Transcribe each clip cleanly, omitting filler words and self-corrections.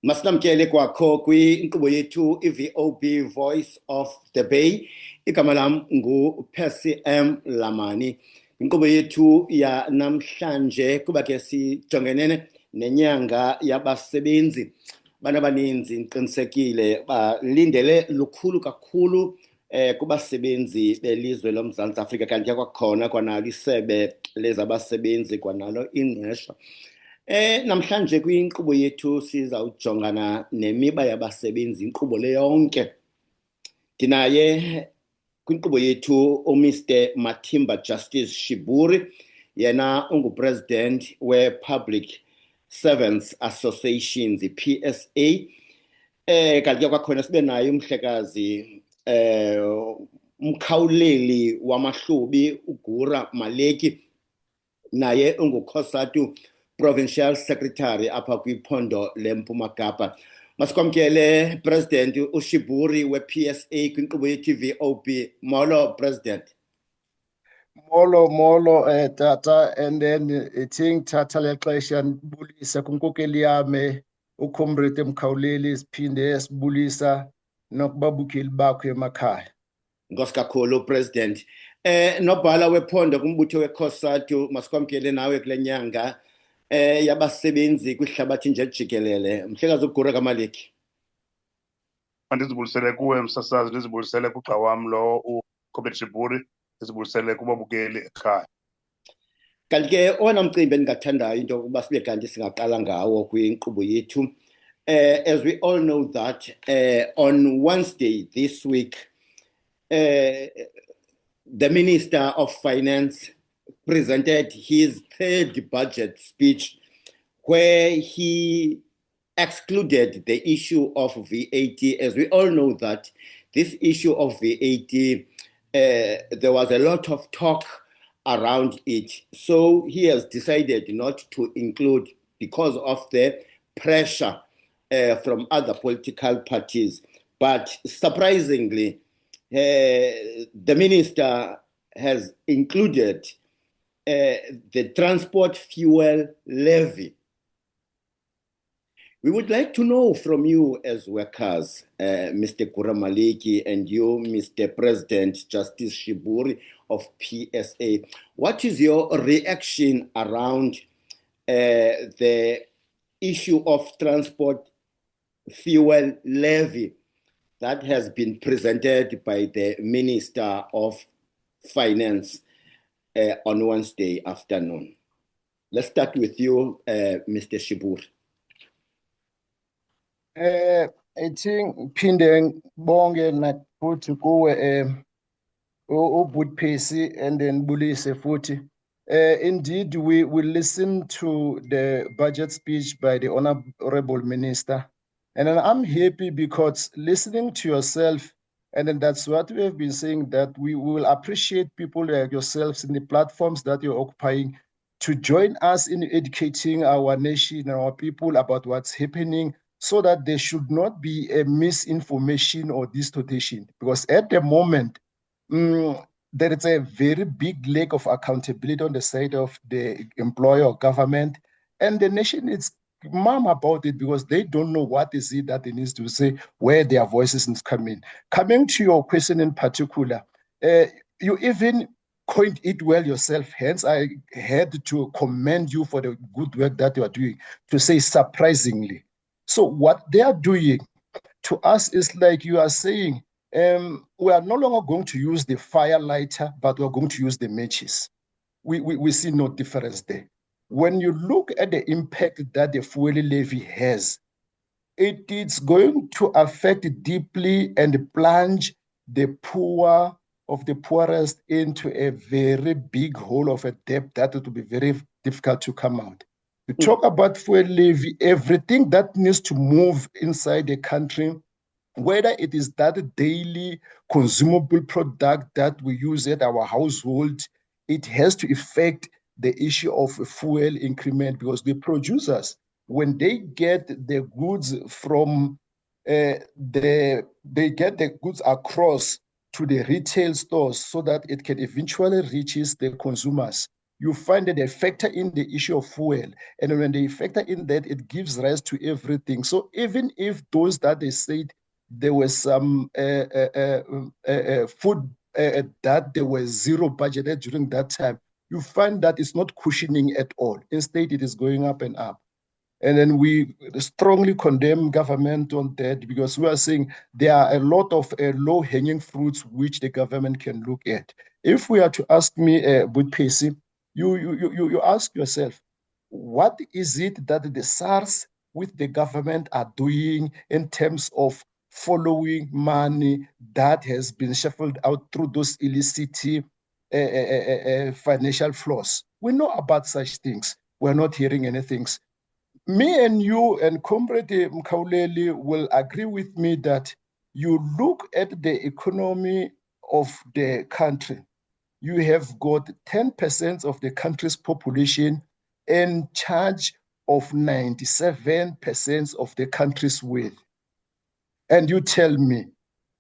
Masinamkele kwakho kwinkqubo yethu i-VOB Voice of the Bay. Igama lam ngu-Percy M. Lamani. Inkqubo yethu yanamhlanje kuba ke sijongenene nenyanga yabasebenzi. Bana abaninzi ndiqinisekile balindele lukhulu kakhulu kubasebenzi belizwe loMzantsi Afrika, kanti kwakhona kwanalo isebe lezabasebenzi kwanalo ingqesho. Namhlanje kwinkqubo yethu sizawujongana nemiba yabasebenzi inkqubo le yonke. Ndinaye kwinkqubo yethu uMr Matimba Justice Shiburi, yena ungupresident we-Public Servants Associations, PSA. Kanti kwakhona sibe naye umhlekazi umkhawuleli wamahlubi uGura Maleki, naye unguKhosatu Provincial Secretary apha kwiphondo leMpuma Kapa. Masikwamkele President uShiburi we-PSA kwinkqubo yethu VOB. Molo President. Molo tata, and then ithi thatha lexesha ndibulise kunkokeli yami uComrade Mkhawuleli, siphinde sibulisa nokubabukeli bakho emakhaya. Nkosi kakhulu President. Nobhala wephondo kumbutho weKhosatu, masikwamkele nawe kule nyanga yabasebenzi kwihlabathi nje jikelele. Mhlekazi uGura Kamaleki. Andizibulisele kuwe msasazi, ndizibulisele kugxa wam lo uComrade Shiburi, ndizibulisele kubabukeli ekhaya. Kanti ke owona mcimbi endingathandayo into yokuba sibe kanti singaqala ngawo kwinkqubo yethu. As we all know that on Wednesday this week, the Minister of Finance presented his third budget speech, where he excluded the issue of VAT. As we all know that this issue of VAT, there was a lot of talk around it. So he has decided not to include because of the pressure from other political parties. But surprisingly, the minister has included the transport fuel levy. We would like to know from you as workers, Mr. Gura Maleki, and you, Mr. President Justice Shiburi of PSA, what is your reaction around the issue of transport fuel levy that has been presented by the Minister of Finance on Wednesday afternoon? Let's start with you, Mr. Shiburi. I think phinde bonke nakuthi kuwe ubut Percy and then bulise futhi. Indeed, we listen to the budget speech by the Honorable Minister, and I'm happy because listening to yourself, and then that's what we have been saying, that we will appreciate people like yourselves in the platforms that you're occupying to join us in educating our nation and our people about what's happening, so that there should not be a misinformation or distortion. Because at the moment, there is a very big lack of accountability on the side of the employer or government, and the nation is mum about it because they don't know what is it that they need to say, where their voices is coming. Coming to your question in particular, you even coined it well yourself, hence I had to commend you for the good work that you are doing, to say surprisingly. So what they are doing to us is like you are saying, we are no longer going to use the fire lighter, but we're going to use the matches. We see no difference there. When you look at the impact that the fuel levy has, it is going to affect deeply and plunge the poor of the poorest into a very big hole of a debt that it will be very difficult to come out. To talk about fuel levy, everything that needs to move inside the country, whether it is that daily consumable product that we use at our household, it has to affect the issue of a fuel increment, because the producers, when they get the goods from they get the goods across to the retail stores so that it can eventually reach the consumers. you find that they factor in the issue of fuel. And when they factor in that, it gives rise to everything. So even if those that they said there was some food that there was zero budgeted during that time, you find that it's not cushioning at all. Instead, it is going up and up. And then we strongly condemn government on that because we are saying there are a lot of low-hanging fruits which the government can look at. If we are to ask me, Budpesi, you ask yourself, what is it that the SARS with the government are doing in terms of following money that has been shuffled out through those illicit financial flows? We know about such things. We're not hearing anything. Me and you and Comrade Mkauleli will agree with me that you look at the economy of the country, you have got 10% of the country's population in charge of 97% of the country's wealth. And you tell me,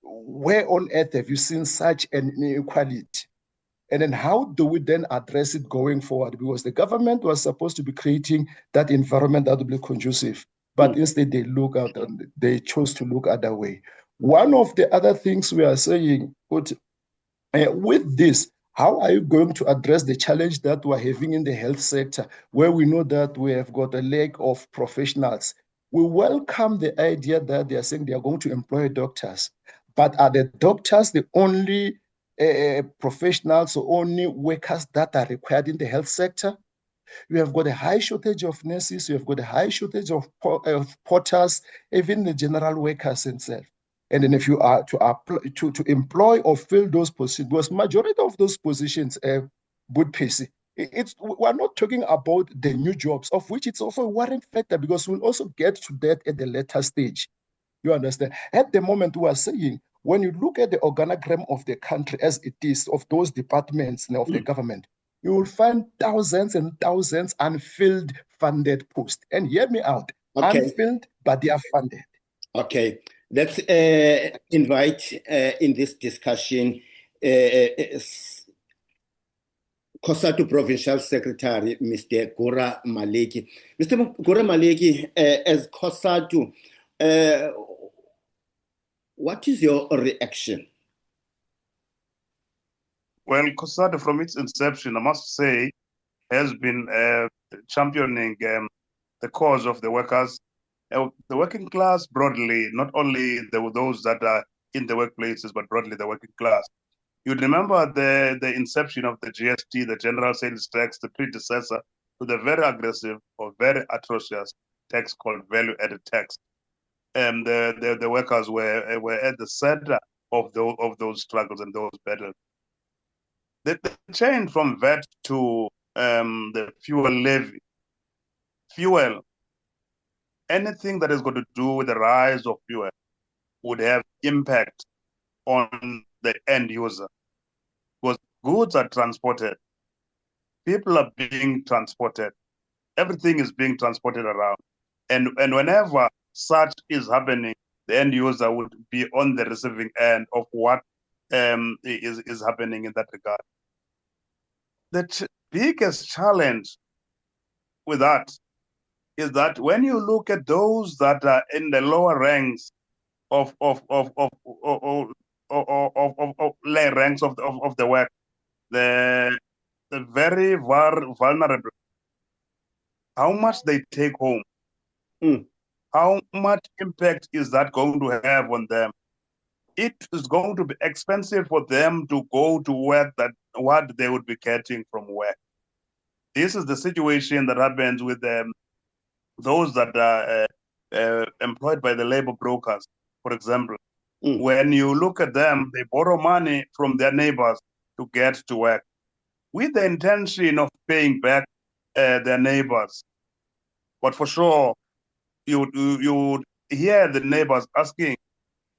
where on earth have you seen such an inequality? And then how do we then address it going forward? Because the government was supposed to be creating that environment that would be conducive, but instead they look out and they chose to look other way. One of the other things we are saying, with this, how are you going to address the challenge that we're having in the health sector, where we know that we have got a lack of professionals? We welcome the idea that they are saying they are going to employ doctors, but are the doctors the only professionals or only workers that are required in the health sector? You have got a high shortage of nurses, you have got a high shortage of porters, even the general workers themselves. And then if you are to employ or fill those positions, because majority of those positions, Budpesi, we're not talking about the new jobs, of which it's also a worrying factor because we'll also get to that at the later stage. You understand? At the moment, we are saying, when you look at the organogram of the country as it is, of those departments of the government, you will find thousands and thousands unfilled funded posts. And hear me out, unfilled, but they are funded. Okay, let's invite in this discussion COSATU Provincial Secretary, Mr. Gora Maleki. Mr. Gora Maleki, as COSATU, what is your reaction? Well, COSATU from its inception, I must say, has been championing the cause of the workers, the working class broadly, not only those that are in the workplaces, but broadly the working class. You'd remember the inception of the GST, the General Sales Tax, the predecessor to the very aggressive or very atrocious tax called value-added tax. And the workers were at the center of those struggles and those battles. The change from VAT to the fuel levy, anything that is going to do with the rise of fuel would have impact on the end user, because goods are transported, people are being transported, everything is being transported around. And whenever such is happening, the end user would be on the receiving end of what is happening in that regard. The biggest challenge with that is that when you look at those that are in the lower ranks of ranks of the work, the very vulnerable, how much they take home, how much impact is that going to have on them? It is going to be expensive for them to go to work what they would be getting from work. This is the situation that happens with those that are employed by the labor brokers, for example. When you look at them, they borrow money from their neighbors to get to work with the intention of paying back their neighbors. But for sure, you would hear the neighbors asking,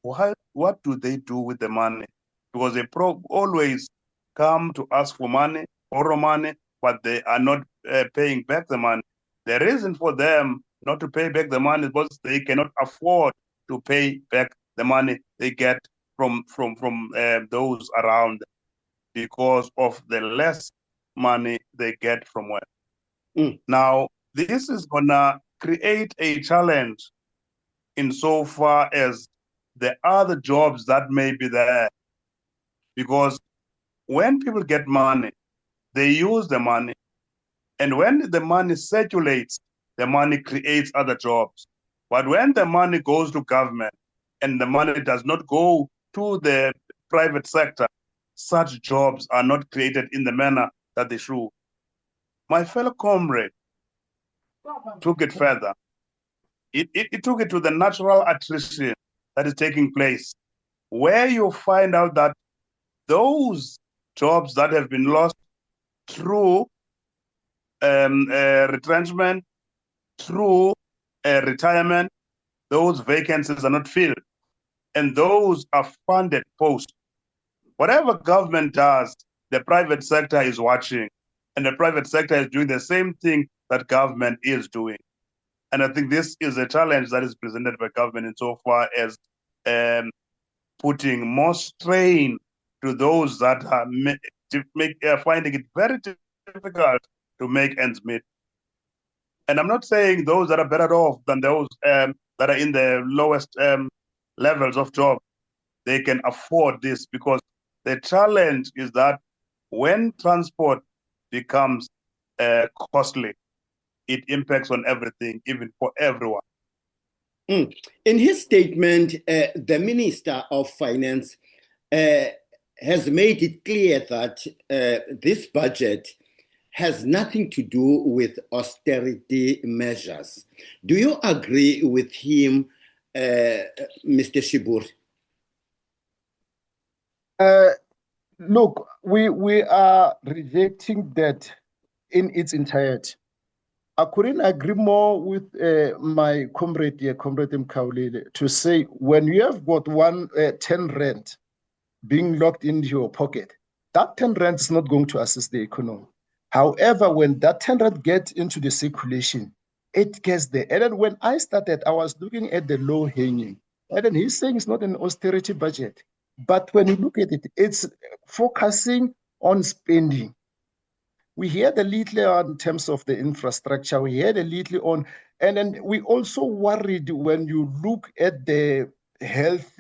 what do they do with the money? Because they always come to ask for money, borrow money, but they are not paying back the money. The reason for them not to pay back the money is because they cannot afford to pay back the money they get from those around, because of the less money they get from where. Now, this is gonna create a challenge insofar as the other jobs that may be there. Because when people get money, they use the money. And when the money circulates, the money creates other jobs. But when the money goes to government and the money does not go to the private sector, such jobs are not created in the manner that they should. My fellow comrade took it further. It took it to the natural attrition that is taking place, where you find out that those jobs that have been lost through retrenchment, through retirement, those vacancies are not filled. And those are funded posts. Whatever government does, the private sector is watching. And the private sector is doing the same thing that government is doing. And I think this is a challenge that is presented by government insofar as putting more strain to those that are finding it very difficult to make ends meet. And I'm not saying those that are better off than those that are in the lowest levels of job, they can afford this, because the challenge is that when transport becomes costly, it impacts on everything, even for everyone. In his statement, the Minister of Finance has made it clear that this budget has nothing to do with austerity measures. Do you agree with him, Mr. Shiburi? Look, we are rejecting that in its entirety. I couldn't agree more with my comrade here, Comrade Mkhawulile, to say when you have got 10 rand being locked into your pocket, that 10 rand is not going to assist the economy. However, when that 10 rand gets into the circulation, it gets there. And then when I started, I was looking at the low hanging. And then he's saying it's not an austerity budget. But when you look at it, it's focusing on spending. We hear the little in terms of the infrastructure. We hear the little on, and then we also worried when you look at the health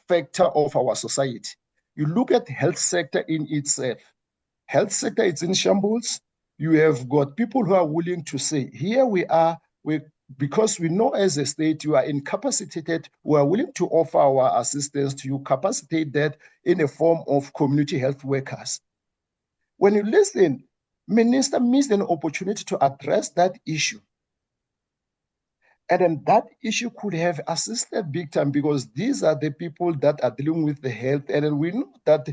factor of our society. You look at the health sector in itself. Health sector is in shambles. You have got people who are willing to say, here we are, because we know as a state you are incapacitated, we are willing to offer our assistance to you, capacitate that in a form of community health workers. When you listen, Minister missed an opportunity to address that issue. And then that issue could have assisted big time, because these are the people that are dealing with the health. And then we know that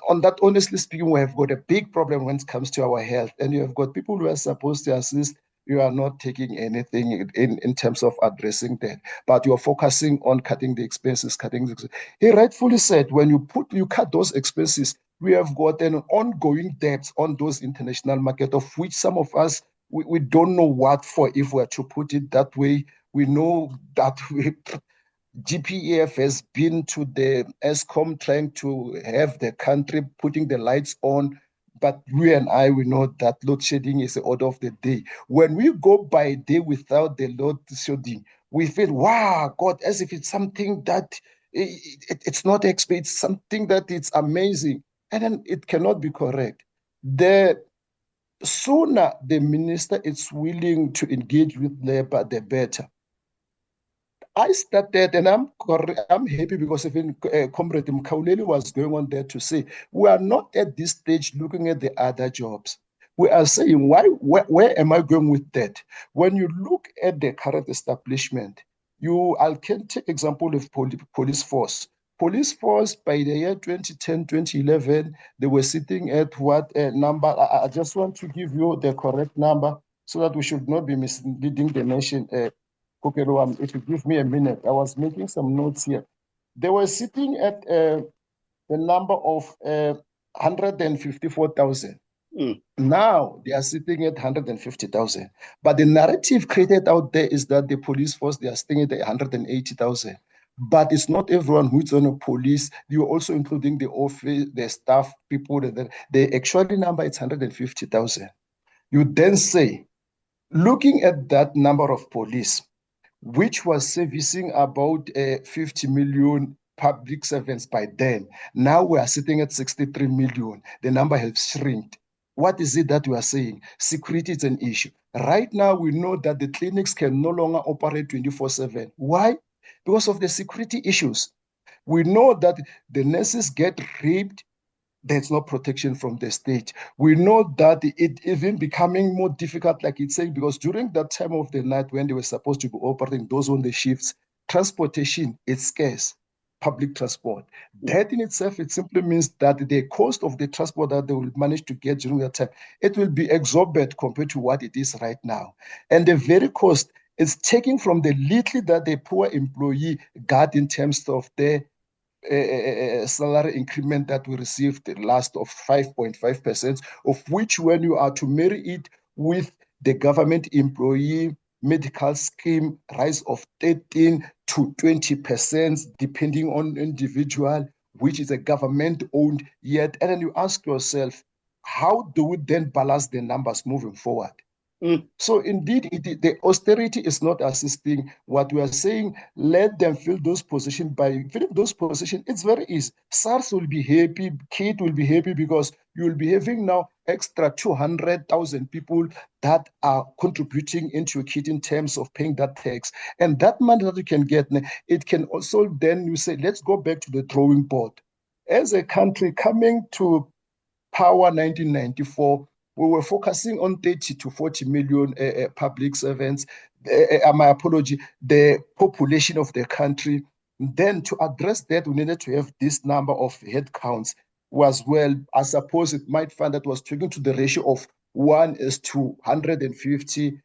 on that, honestly speaking, we have got a big problem when it comes to our health. And you have got people who are supposed to assist. You are not taking anything in terms of addressing that, but you are focusing on cutting the expenses, He rightfully said, when you cut those expenses, we have got an ongoing debt on those international market, of which some of us, we don't know what for, if we are to put it that way. We know that GPEF has been to the ESCOM trying to have the country putting the lights on, but we know that load shedding is the order of the day. When we go by a day without the load shedding, we feel, wow, God, as if it's something that it's not expected, something that it's amazing. And then it cannot be correct. The sooner the minister is willing to engage with labor, the better. I started, and I'm happy because even Comrade Mkhawulile was going on there to say, we are not at this stage looking at the other jobs. We are saying, where am I going with that? When you look at the current establishment, I can take example of police force. Police force, by the year 2010, 2011, they were sitting at what number? I just want to give you the correct number so that we should not be misleading the nation. If you give me a minute, I was making some notes here. They were sitting at the number of 154,000. Now they are sitting at 150,000. But the narrative created out there is that the police force, they are staying at 180,000. but it's not everyone who's on the police. You're also including the office, the staff, people. The actual number is 150,000. You then say, looking at that number of police, which was servicing about 50 million public servants by then, now we are sitting at 63 million. The number has shrinked. What is it that we are saying? Security is an issue. Right now, we know that the clinics can no longer operate 24/7. Why? Because of the security issues. We know that the nurses get raped. There's no protection from the state. We know that it even becoming more difficult, like it's saying, because during that time of the night when they were supposed to be operating, those on the shifts, transportation is scarce, public transport. That in itself, it simply means that the cost of the transport that they will manage to get during that time, it will be exorbitant compared to what it is right now. And the very cost is taking from the little that the poor employee got in terms of their salary increment that we received the last of 5.5%, of which when you are to marry it with the government employee medical scheme rise of 13 to 20%, depending on individual, which is a government owned yet. And then you ask yourself, how do we then balance the numbers moving forward? So indeed, the austerity is not assisting. What we are saying, let them fill those positions. By filling those positions, it's very easy. SARS will be happy, KID will be happy, because you will be having now extra 200,000 people that are contributing into KID in terms of paying that tax. And that money that you can get, it can also then you say, let's go back to the drawing board. As a country coming to power 1994, we were focusing on 30 to 40 million public servants. My apology, the population of the country. Then to address that, we needed to have this number of headcounts was, well, I suppose it might find that was taken to the ratio of 1:150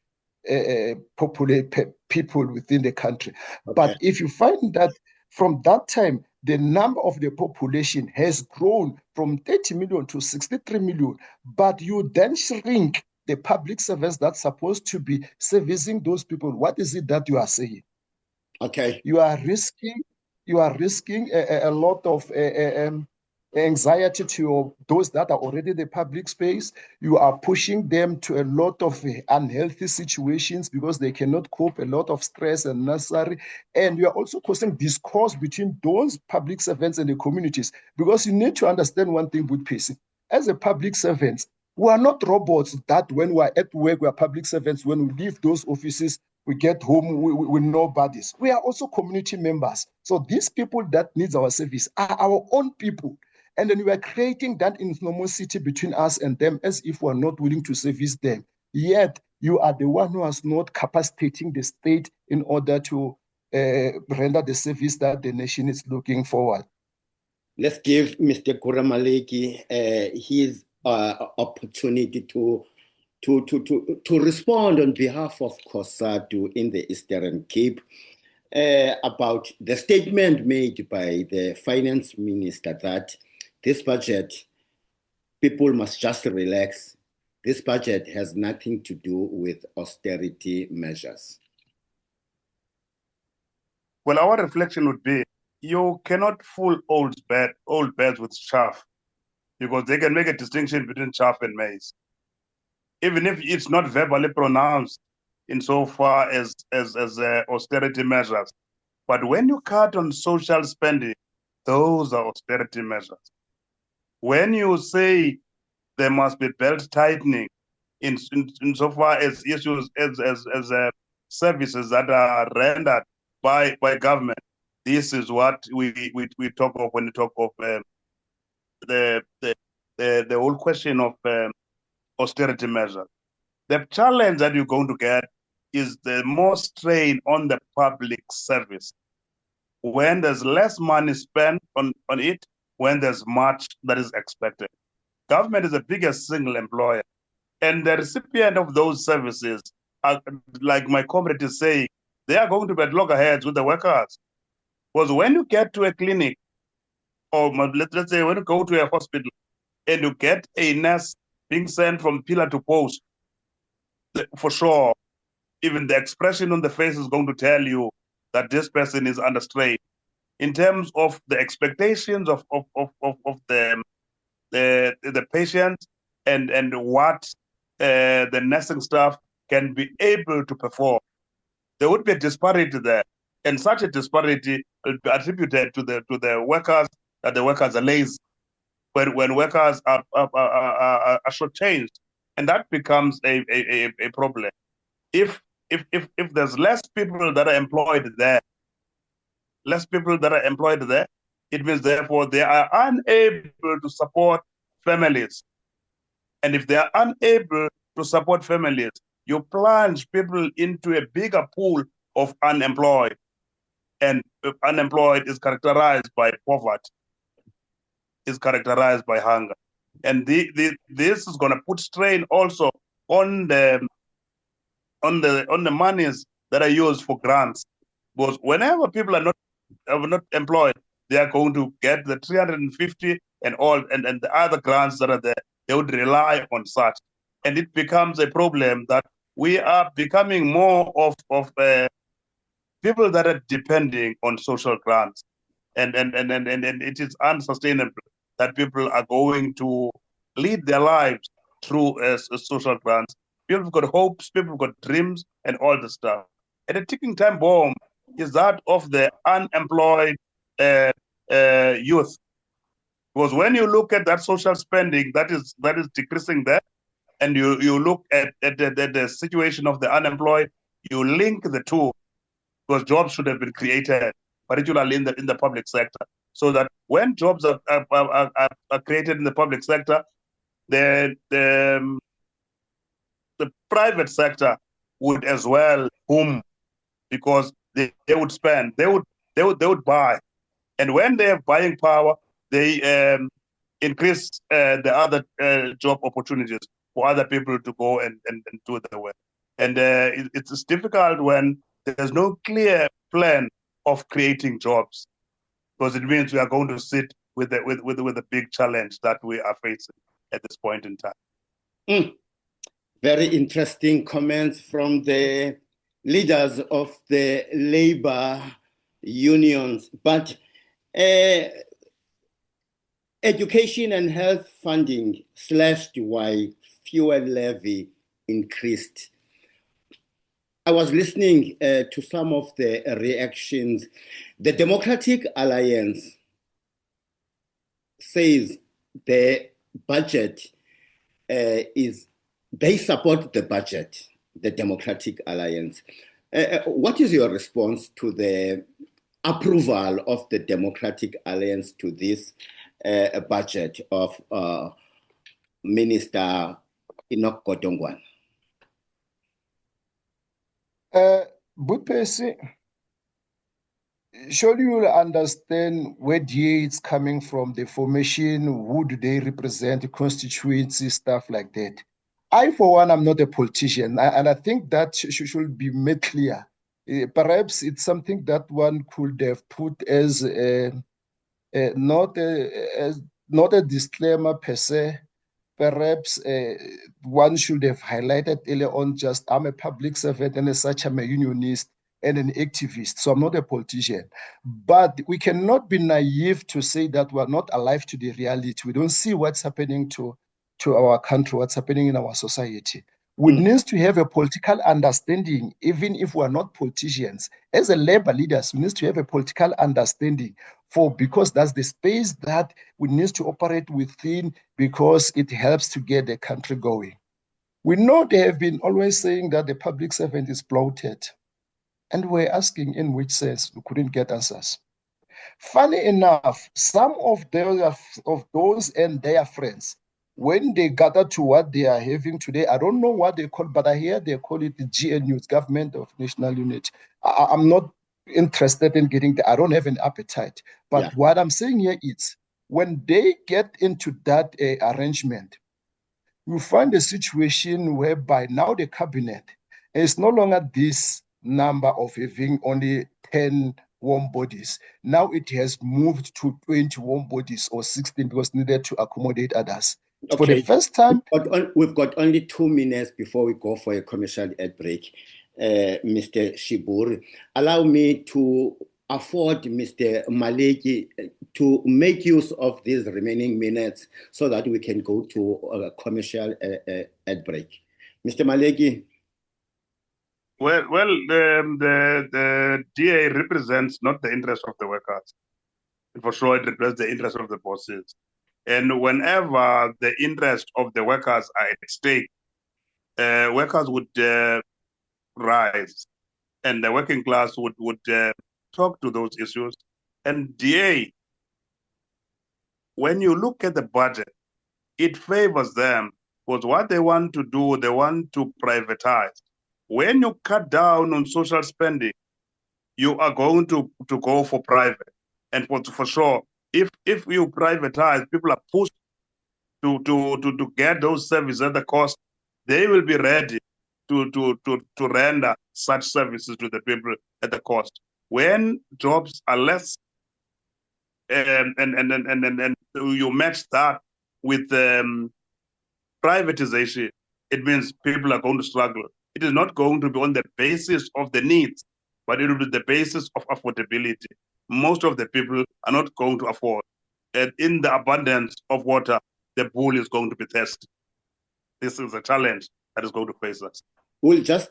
people within the country. Okay. But if you find that from that time, the number of the population has grown from 30 million to 63 million, but you then shrink the public service that's supposed to be servicing those people. What is it that you are saying? Okay. You are risking a lot of anxiety to those that are already in the public space. You are pushing them to a lot of unhealthy situations because they cannot cope, a lot of stress and necessary. And you are also causing discourse between those public servants and the communities, because you need to understand one thing, Buthphesi. As a public servant, we are not robots that when we are at work, we are public servants. When we leave those offices, we get home with nobodies. We are also community members. So these people that needs our service are our own people. And then we are creating that animosity between us and them as if we are not willing to service them. Yet you are the one who is not capacitating the state in order to render the service that the nation is looking forward. Let's give Mr. Kuramaleki his opportunity to respond on behalf of COSATU in the Eastern Cape about the statement made by the finance minister that this budget, people must just relax. This budget has nothing to do with austerity measures. Well, our reflection would be, you cannot fool old birds with chaff, because they can make a distinction between chaff and maize, even if it's not verbally pronounced insofar as austerity measures. But when you cut on social spending, those are austerity measures. When you say there must be belt tightening insofar as issues as services that are rendered by government, this is what we talk of when we talk of the whole question of austerity measures. The challenge that you're going to get is the more strain on the public service. When there's less money spent on it, when there's much that is expected. Government is the biggest single employer, and the recipient of those services, are, like my comrade is saying, they are going to be at loggerheads with the workers. Because when you get to a clinic, or let's say when you go to a hospital, and you get a nurse being sent from pillar to post, for sure, even the expression on the face is going to tell you that this person is under strain. in terms of the expectations of the patient and what the nursing staff can be able to perform. There would be a disparity there, and such a disparity will be attributed to the workers, that the workers are lazy, when workers are shortchanged, and that becomes a problem. If there's less people that are employed there, it means therefore they are unable to support families. And if they are unable to support families, you plunge people into a bigger pool of unemployed. And unemployed is characterized by poverty, is characterized by hunger. And this is going to put strain also on the monies that are used for grants. Because whenever people are not employed, they are going to get the 350 and the other grants that are there. They would rely on such, and it becomes a problem that we are becoming more of people that are depending on social grants, and it is unsustainable that people are going to lead their lives through social grants. People have got hopes, people have got dreams, and all the stuff. And a ticking time bomb is that of the unemployed youth. Because when you look at that social spending that is decreasing there, and you look at the situation of the unemployed, you link the two, because jobs should have been created, particularly in the public sector, so that when jobs are created in the public sector, the private sector would as well boom, because they would spend, they would buy, and when they have buying power, they increase the other job opportunities for other people to go and do their work. And it's difficult when there's no clear plan of creating jobs, because it means we are going to sit with a big challenge that we are facing at this point in time. Very interesting comments from the leaders of the labor unions. But education and health funding slashed while fuel levy increased. I was listening to some of the reactions. The Democratic Alliance says the budget they support the budget, the Democratic Alliance. What is your response to the approval of the Democratic Alliance to this budget of Minister Enoch Godongwana? Butpesi, surely you will understand where DA is coming from, the formation, who do they represent, constituency, stuff like that. I, for one, am not a politician, and I think that should be made clear. Perhaps it's something that one could have put as not a disclaimer per se. Perhaps one should have highlighted earlier on, just I'm a public servant, and as such I'm a unionist and an activist, so I'm not a politician. But we cannot be naive to say that we're not alive to the reality. We don't see what's happening to our country, what's happening in our society. We need to have a political understanding, even if we're not politicians. As a labor leaders, we need to have a political understanding because that's the space that we need to operate within, because it helps to get the country going. We know they have been always saying that the public servant is bloated, and we're asking in which sense. We couldn't get answers. Funny enough, some of those and their friends, when they gather to what they are having today, I don't know what they call, but I hear they call it the GNU, Government of National Unity. I'm not interested in getting there. I don't have an appetite. But what I'm saying here is, when they get into that arrangement, you find a situation whereby now the cabinet is no longer this number of having only 10 warm bodies. Now it has moved to 20 warm bodies or 16 because needed to accommodate others. Okay. For the first time, we've got only 2 minutes before we go for a commercial ad break. Mr. Shiburi, allow me to afford Mr. Maleki to make use of these remaining minutes so that we can go to a commercial ad break. Mr. Maleki. Well, the DA represents not the interest of the workers. For sure, it represents the interest of the bosses. And whenever the interest of the workers are at stake, workers would rise, and the working class would talk to those issues. And DA, when you look at the budget, it favors them because what they want to do, they want to privatize. When you cut down on social spending, you are going to go for private. And for sure, if you privatize, people are pushed to get those services at the cost, they will be ready to render such services to the people at the cost. When jobs are less, and you match that with privatization, it means people are going to struggle. It is not going to be on the basis of the needs, but it will be the basis of affordability. Most of the people are not going to afford. And in the abundance of water, the pool is going to be thirsty. This is a challenge that is going to face us. We'll just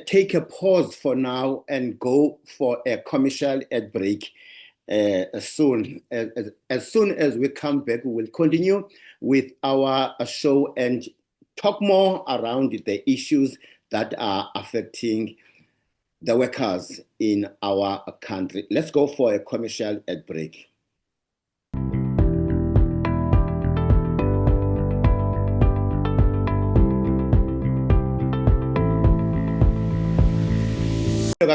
take a pause for now and go for a commercial ad break soon. As soon as we come back, we will continue with our show and talk more around the issues that are affecting the workers in our country. Let's go for a commercial ad break.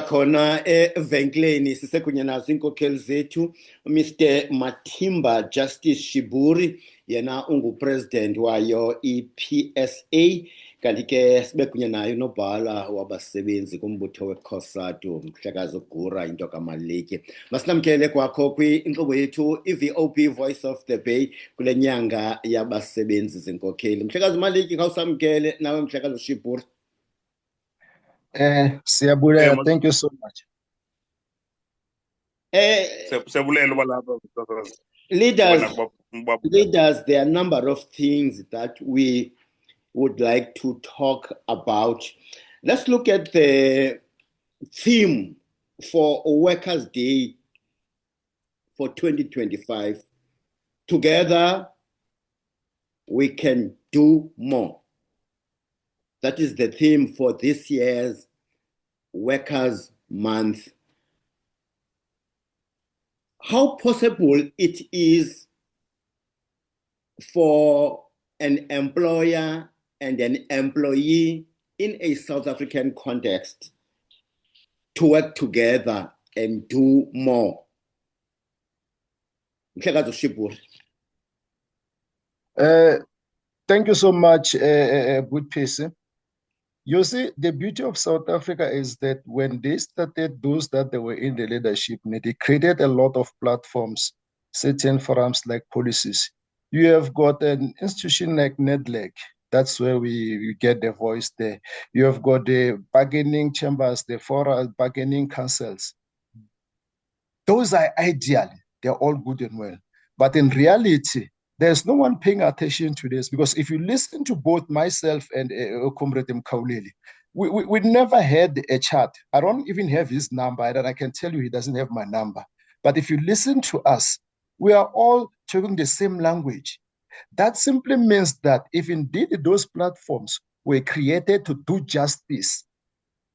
Khona evenkleni sisekunye nazo inkokheli zethu Mr. Matimba Justice Shiburi yena ungupresident wayo iPSA kanti ke sibe kunye naye unobhala wabasebenzi kumbutho weCOSATU Mhlekazi Gura into kaMaleki. Masinamkele kwakho kwinkqubo yethu iVOP Voice of the Bay kule nyanga yabasebenzi zinkokheli. Mhlekazi Maleki khawusamkele nawe Mhlekazi Shiburi. Siyabulala, thank you so much. Leaders, there are a number of things that we would like to talk about. Let's look at the theme for Workers' Day for 2025. Together, we can do more. That is the theme for this year's Workers' Month. How possible it is for an employer and an employee in a South African context to work together and do more? Thank you so much, Budpesi. You see, the beauty of South Africa is that when they started, those that they were in the leadership, they created a lot of platforms, certain forums like policies. You have got an institution like NEDLAC. That's where we get the voice there. You have got the bargaining chambers, the forum bargaining councils. Those are ideal. They're all good and well. But in reality, there's no one paying attention to this, because if you listen to both myself and Comrade Mkhawuleli, we never had a chat. I don't even have his number, and I can tell you he doesn't have my number. But if you listen to us, we are all talking the same language. That simply means that if indeed those platforms were created to do justice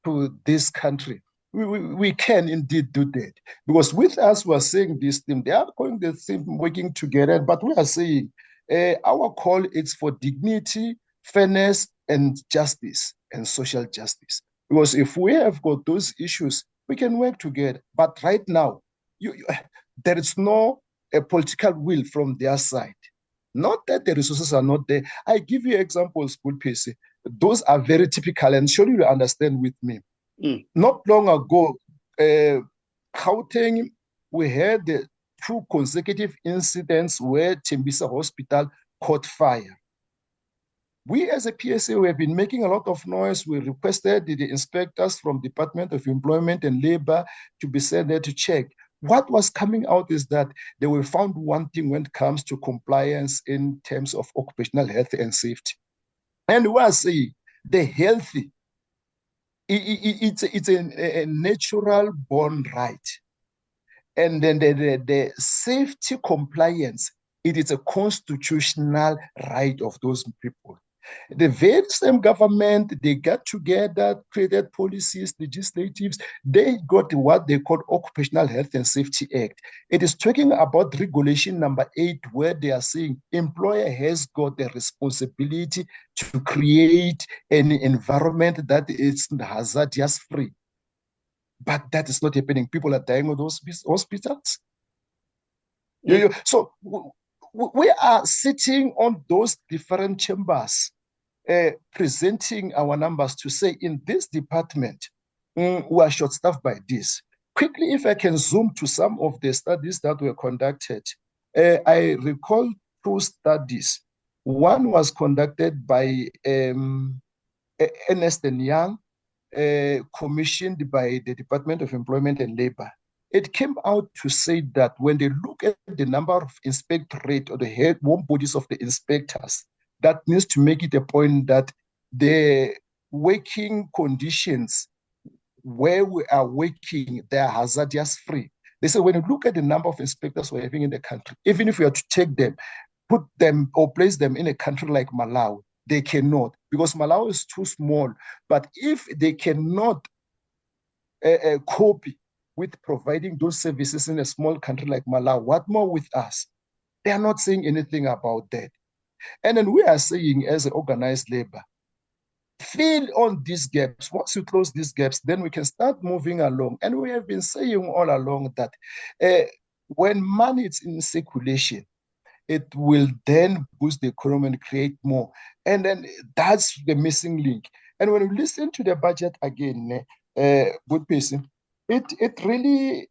to this country, we can indeed do that. Because with us, we're saying this thing, they are going the same, working together, but we are saying our call is for dignity, fairness, and justice, and social justice. Because if we have got those issues, we can work together. But right now, there is no political will from their side. Not that the resources are not there. I give you examples, Budpesi. Those are very typical, and surely you understand with me. Not long ago, Gauteng, we had 2 consecutive incidents where Tembisa Hospital caught fire. We as a PSA, we have been making a lot of noise. We requested the inspectors from Department of Employment and Labor to be sent there to check. What was coming out is that they were found wanting when it comes to compliance in terms of occupational health and safety. And we are saying the healthy, it's a natural born right. And then the safety compliance, it is a constitutional right of those people. The very same government, they got together, created policies, legislatives. They got what they call Occupational Health and Safety Act. It is talking about regulation number 8, where they are saying employer has got the responsibility to create an environment that is hazardous free. But that is not happening. People are dying of those hospitals. So we are sitting on those different chambers, presenting our numbers to say in this department, we are short-staffed by this. Quickly, if I can zoom to some of the studies that were conducted, I recall 2 studies. One was conducted by Ernst & Young, commissioned by the Department of Employment and Labor. It came out to say that when they look at the number of inspectorate or the head warm bodies of the inspectors, that needs to make it a point that the working conditions where we are working, they are hazardous free. They say when you look at the number of inspectors we're having in the country, even if we are to take them, put them or place them in a country like Malawi, they cannot, because Malawi is too small. But if they cannot cope with providing those services in a small country like Malawi, what more with us? They are not saying anything about that. And then we are saying, as organized labor, fill on these gaps. Once you close these gaps, then we can start moving along. And we have been saying all along that when money is in circulation, it will then boost the economy and create more. And then that's the missing link. And when you listen to the budget again, good person, it really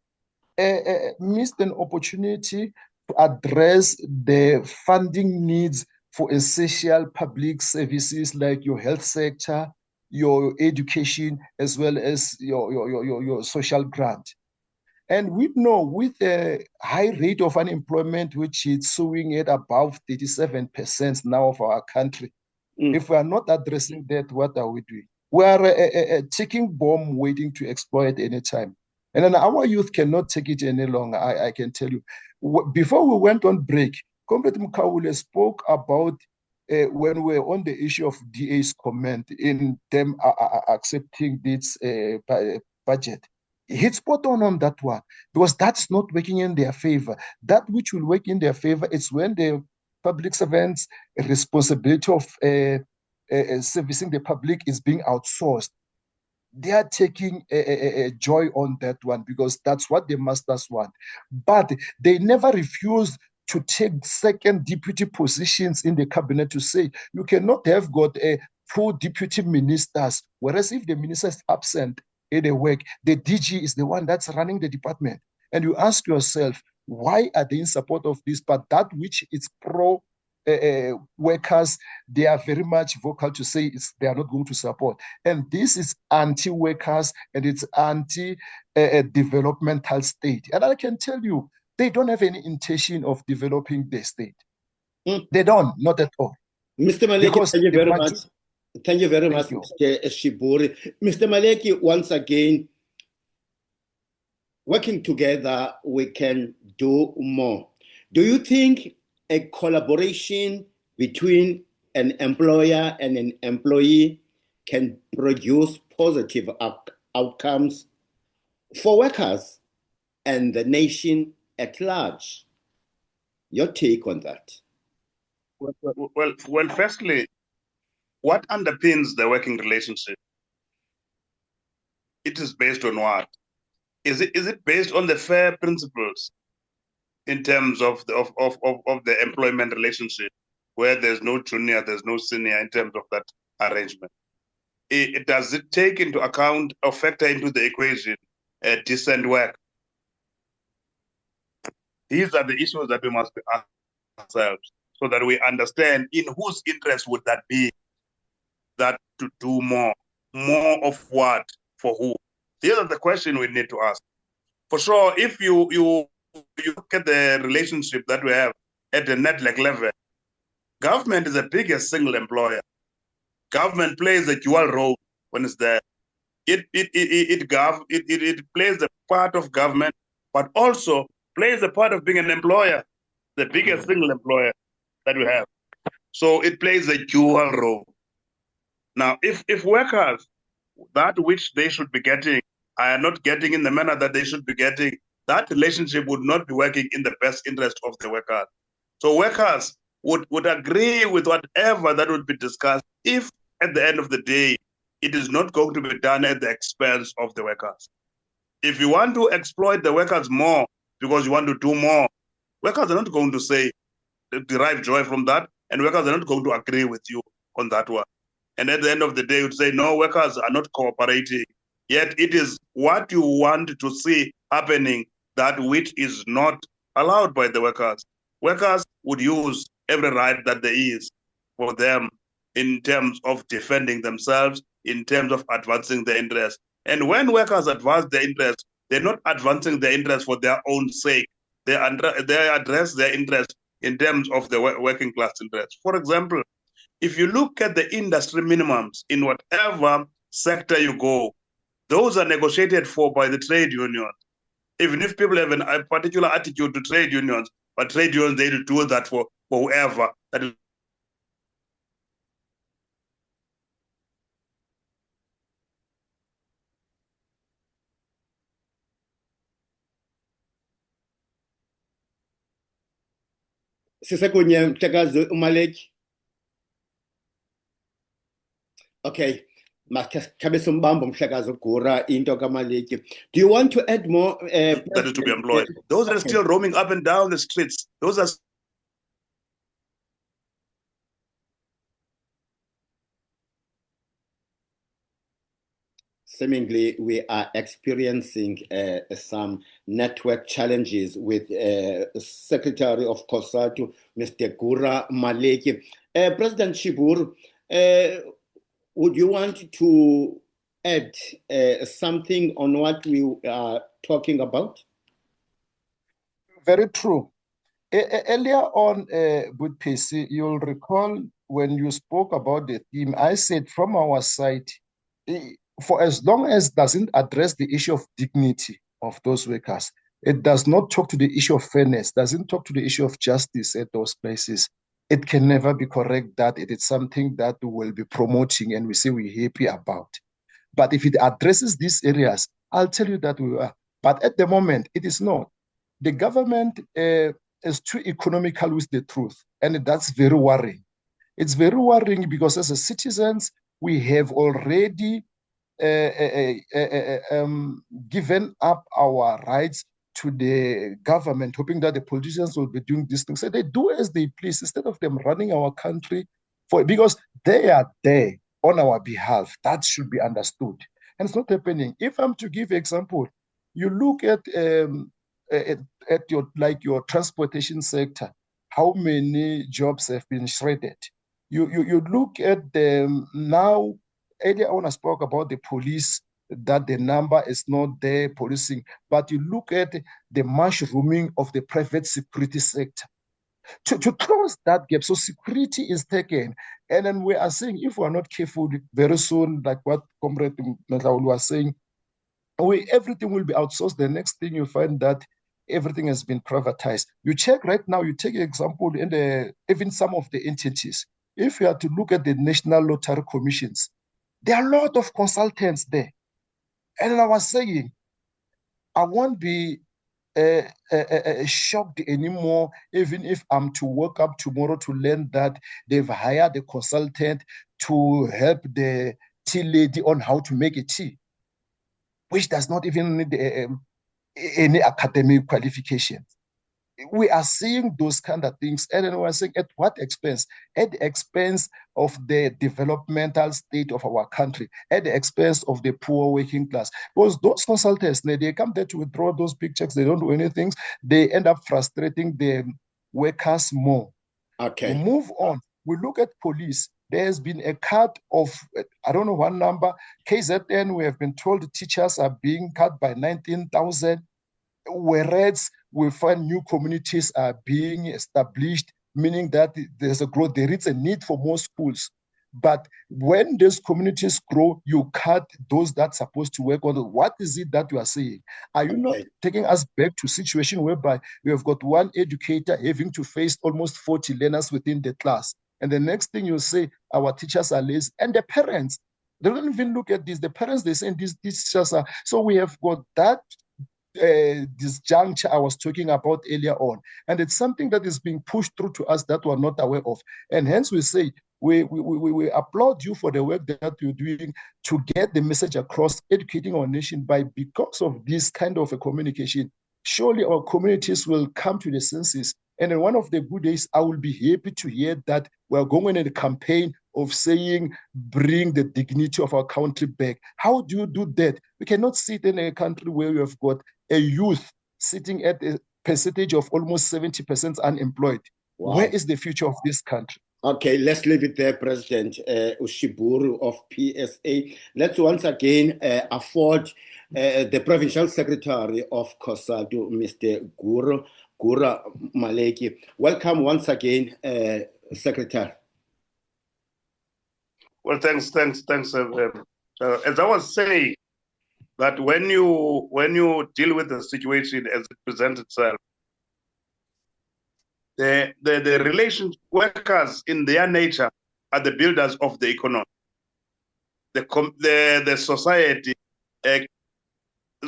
missed an opportunity to address the funding needs for essential public services like your health sector, your education, as well as your social grant. And we know with a high rate of unemployment, which is showing at above 37% now of our country, if we are not addressing that, what are we doing? We are a ticking bomb waiting to explode any time. And then our youth cannot take it any longer, I can tell you. Before we went on break, Comrade Mkhawule spoke about when we were on the issue of DA's comment in them accepting this budget. Hit spot on that one, because that's not working in their favor. That which will work in their favor is when the public servants' responsibility of servicing the public is being outsourced. They are taking a joy on that one because that's what the masters want. But they never refuse to take second deputy positions in the cabinet to say you cannot have got 2 deputy ministers, whereas if the minister is absent in a work, the DG is the one that's running the department. And you ask yourself, why are they in support of this? But that which is pro workers, they are very much vocal to say they are not going to support. And this is anti-workers and it's anti-developmental state. And I can tell you, they don't have any intention of developing the state. They don't, not at all. Mr. Maleki, thank you very much. Thank you very much, Mr. Shiburi. Mr. Maleki, once again, working together, we can do more. Do you think a collaboration between an employer and an employee can produce positive outcomes for workers and the nation at large? Your take on that? Well, firstly, what underpins the working relationship? It is based on what? Is it based on the fair principles in terms of the employment relationship, where there's no junior, there's no senior in terms of that arrangement? Does it take into account or factor into the equation decent work? These are the issues that we must ask ourselves so that we understand in whose interest would that be that to do more? More of what? For who? These are the questions we need to ask. For sure, if you look at the relationship that we have at the NEDLAC level, government is the biggest single employer. Government plays a dual role when it's there. It plays the part of government, but also plays the part of being an employer, the biggest single employer that we have. So it plays a dual role. Now, if workers, that which they should be getting, are not getting in the manner that they should be getting, that relationship would not be working in the best interest of the workers. So workers would agree with whatever that would be discussed if at the end of the day, it is not going to be done at the expense of the workers. If you want to exploit the workers more because you want to do more, workers are not going to say, derive joy from that, and workers are not going to agree with you on that one. And at the end of the day, you'd say, no, workers are not cooperating. Yet it is what you want to see happening that which is not allowed by the workers. Workers would use every right that there is for them in terms of defending themselves, in terms of advancing their interests. And when workers advance their interests, they're not advancing their interests for their own sake. They address their interests in terms of the working class interests. For example, if you look at the industry minimums in whatever sector you go, those are negotiated for by the trade unions. Even if people have a particular attitude to trade unions, but trade unions, they do that for whoever. That is Sisekunye Mhlekazi uMaleki. Okay. Makhabe sombambo Mhlekazi uGura into kaMaleki. Do you want to add more? That is to be employed. Those are still roaming up and down the streets. Those are seemingly we are experiencing some network challenges with Secretary of COSATU, Mr. Gura Maleki. President Chiburu, would you want to add something on what we are talking about? Very true. Earlier on, Budpesi, you'll recall when you spoke about the theme, I said from our side, for as long as it doesn't address the issue of dignity of those workers, it does not talk to the issue of fairness, doesn't talk to the issue of justice at those places, it can never be correct that it is something that we will be promoting and we say we're happy about. But if it addresses these areas, I'll tell you that we are. But at the moment, it is not. The government is too economical with the truth, and that's very worrying. It's very worrying because as a citizens, we have already given up our rights to the government, hoping that the politicians will be doing these things. So they do as they please instead of them running our country because they are there on our behalf. That should be understood. And it's not happening. If I'm to give an example, you look at your transportation sector, how many jobs have been shredded. You look at them now. Earlier on, I spoke about the police, that the number is not there policing, but you look at the mushrooming of the private security sector. To close that gap, so security is taken. And then we are saying, if we are not careful, very soon, like what Comrade Mhlaulu was saying, everything will be outsourced. The next thing you find that everything has been privatized. You check right now, you take an example in even some of the entities. If you are to look at the National Lottery Commissions, there are a lot of consultants there. And I was saying, I won't be shocked anymore, even if I'm to wake up tomorrow to learn that they've hired a consultant to help the tea lady on how to make a tea, which does not even need any academic qualifications. We are seeing those kind of things, and then we're saying at what expense? At the expense of the developmental state of our country, at the expense of the poor working class. Because those consultants, they come there to withdraw those big checks, they don't do anything, they end up frustrating the workers more. Okay. We move on. We look at police. there has been a cut of, I don't know what number. KZN, we have been told the teachers are being cut by 19,000, whereas we find new communities are being established, meaning that there's a growth, there is a need for more schools. But when these communities grow, you cut those that's supposed to work on it. What is it that you are saying? Are you not taking us back to a situation whereby we have got one educator having to face almost 40 learners within the class? And the next thing you say, our teachers are lazy. And the parents, they don't even look at this. The parents, they say these teachers are. So we have got that disjuncture I was talking about earlier on. And it's something that is being pushed through to us that we're not aware of. And hence we say, we applaud you for the work that you're doing to get the message across, educating our nation by, because of this kind of a communication, surely our communities will come to the senses. And in one of the good days, I will be happy to hear that we're going in a campaign of saying, bring the dignity of our country back. How do you do that? We cannot sit in a country where we have got a youth sitting at a percentage of almost 70% unemployed. Wow. Where is the future of this country? Okay, let's leave it there, President Ushiburu of PSA. Let's once again afford the Provincial Secretary of COSATU, Mr. Gurra Maleki. Welcome once again, Secretary. Well, thanks. As I was saying, that when you deal with the situation as it presents itself, the relation workers in their nature are the builders of the economy. The society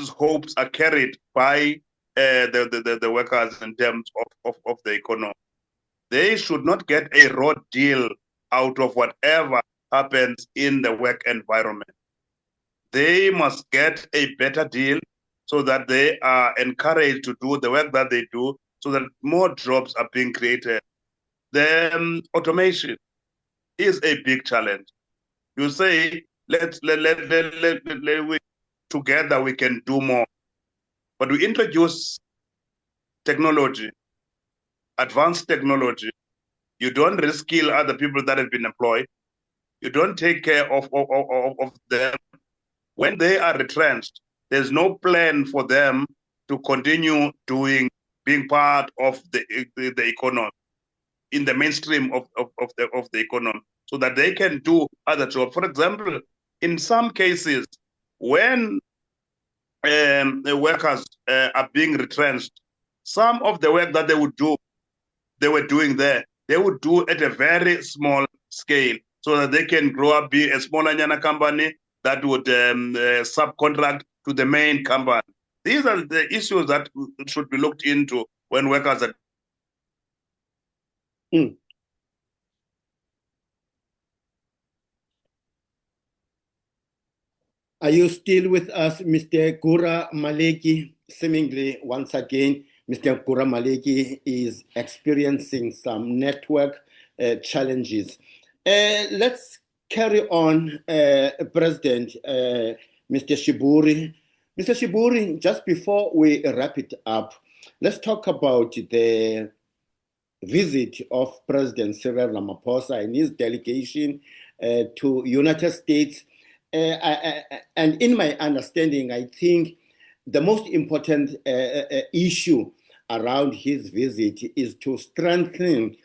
hopes are carried by the workers in terms of the economy. They should not get a raw deal out of whatever happens in the work environment. They must get a better deal so that they are encouraged to do the work that they do, so that more jobs are being created. The automation is a big challenge. You say, together we can do more. But we introduce technology, advanced technology. You don't reskill other people that have been employed. You don't take care of them. When they are retrenched, there's no plan for them to continue being part of the economy, in the mainstream of the economy, so that they can do other jobs. For example, in some cases, when the workers are being retrenched, some of the work that they were doing there, they would do at a very small scale, so that they can grow up, be a small Anyana company that would subcontract to the main company. These are the issues that should be looked into when workers are. Are you still with us, Mr. Gurra Maleki? Seemingly, once again, Mr. Gurra Maleki is experiencing some network challenges. Let's carry on, President, Mr. Shiburi. Mr. Shiburi, just before we wrap it up, let's talk about the visit of President Cyril Ramaphosa and his delegation to United States. And in my understanding, I think the most important issue around his visit is to strengthen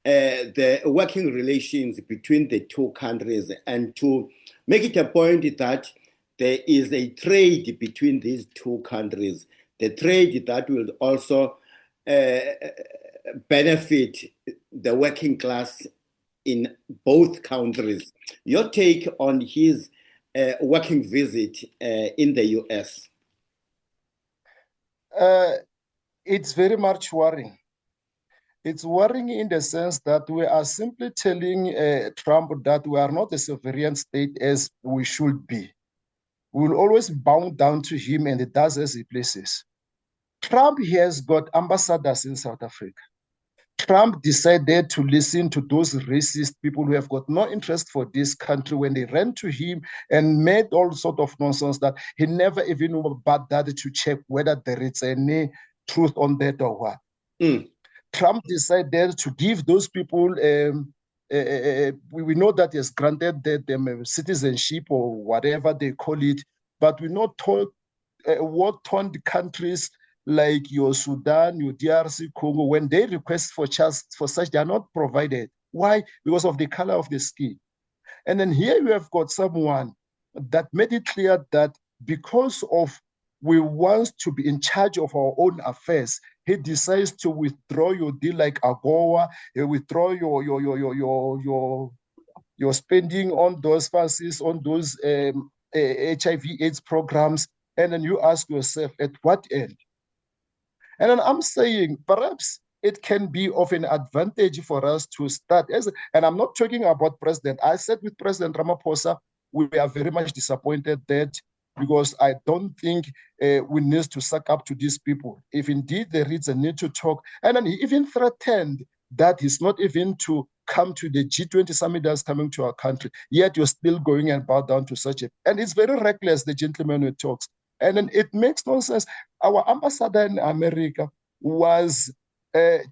the working relations between the two countries and to make it a point that there is a trade between these two countries, the trade that will also benefit the working class in both countries. Your take on his working visit in the US? It's very much worrying. It's worrying in the sense that we are simply telling Trump that we are not a sovereign state as we should be. We will always bow down to him, and it does as he pleases. Trump has got ambassadors in South Africa. Trump decided to listen to those racist people who have got no interest for this country when they ran to him and made all sort of nonsense that he never even bothered to check whether there is any truth on that or what. Trump decided to give those people we know that he has granted them citizenship or whatever they call it, but we're not told war-torn countries like your Sudan, your DRC, Congo, when they request for such, they are not provided. Why? Because of the color of the skin. And then here you have got someone that made it clear that because of we want to be in charge of our own affairs, he decides to withdraw your deal like AGOA, withdraw your spending on those pharmacies, on those HIV/AIDS programs, and then you ask yourself, at what end? And then I'm saying, perhaps it can be of an advantage for us to start and I'm not talking about President. I said with President Ramaphosa, we are very much disappointed that because I don't think we need to suck up to these people. If indeed there is a need to talk, and then he even threatened that he's not even to come to the G20 summit that's coming to our country, yet you're still going and bow down to such a, and it's very reckless, the gentleman who talks. And then it makes no sense. Our ambassador in America was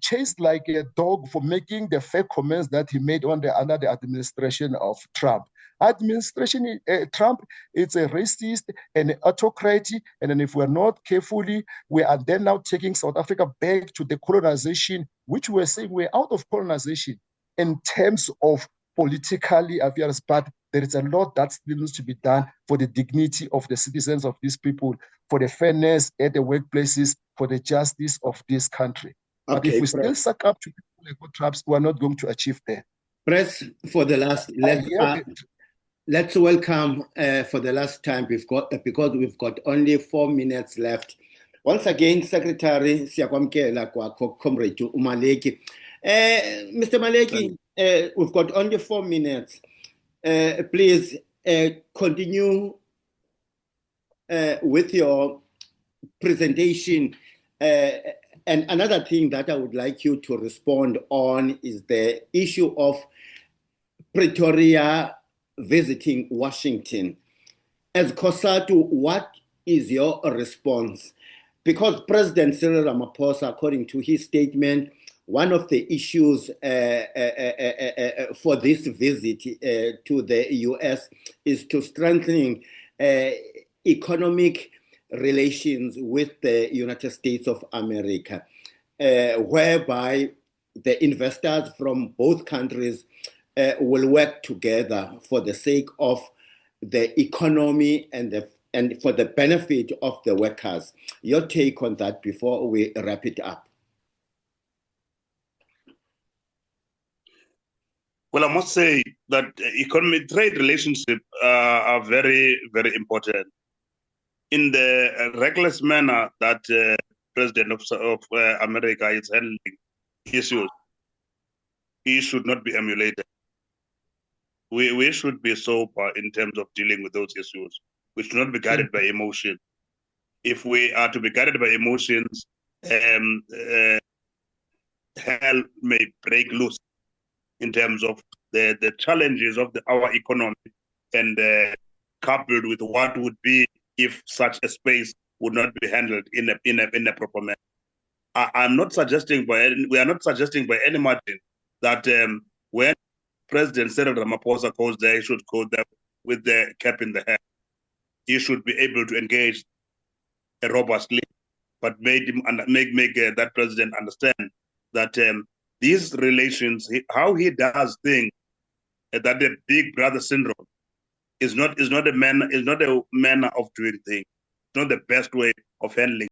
chased like a dog for making the fake comments that he made under the administration of Trump. Trump, it's a racist and an autocrat, and then if we're not carefully, we are then now taking South Africa back to the colonization, which we're saying we're out of colonization in terms of politically affairs, but there is a lot that still needs to be done for the dignity of the citizens of these people, for the fairness at the workplaces, for the justice of this country. But if we still suck up to people like Traps, we're not going to achieve that. Press for the last. Let's welcome for the last time because we've got only 4 minutes left. Once again, Secretary siyakwamkela kwakho Comrade uMaleki. Mr. Maleki, we've got only 4 minutes. Please continue with your presentation. And another thing that I would like you to respond on is the issue of Pretoria visiting Washington. As COSATU, what is your response? Because President Cyril Ramaphosa, according to his statement, one of the issues for this visit to the US is to strengthening economic relations with the United States of America, whereby the investors from both countries will work together for the sake of the economy and for the benefit of the workers. Your take on that before we wrap it up. Well, I must say that trade relationships are very, very important. In the reckless manner that President of America is handling issues, he should not be emulated. We should be sober in terms of dealing with those issues. We should not be guided by emotion. If we are to be guided by emotions, hell may break loose in terms of the challenges of our economy, and coupled with what would be if such a space would not be handled in a proper manner. I'm not suggesting we are not suggesting by any margin that when President Cyril Ramaphosa goes there, he should go there with the cap in the hand. He should be able to engage robustly, but make that president understand that these relations, how he does things, that the big brother syndrome is not a manner of doing things. It's not the best way of handling